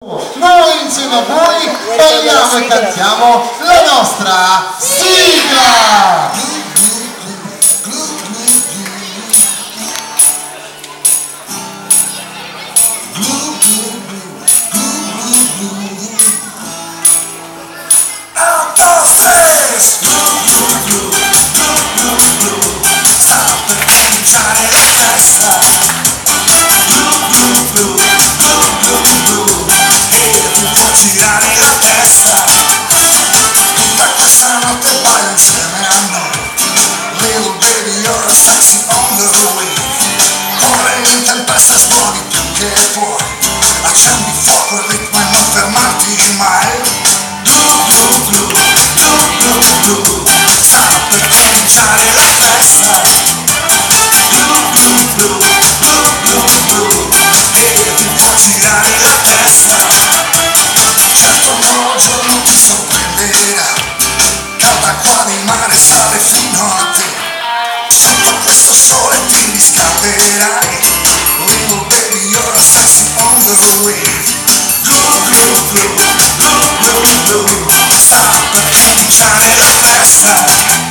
Noi insieme a voi balliamo e cantiamo la nostra sigla! Sta per cominciare la festa. E ti può girare la testa. Tutta questa notte ballo insieme a noi. Little baby, you're sexy on the way. Corre in tempesta, esplodi più che puoi. Accendi fuoco, il ritmo e non fermarti mai. Sta per cominciare la festa. E ti può girare la testa. Certo un nuovo giorno ti sorprenderà. Calda quale il mare sale fino a te. Sotto questo sole ti riscalderai. Little baby, you're sexy on the way. Sta per cominciare la festa.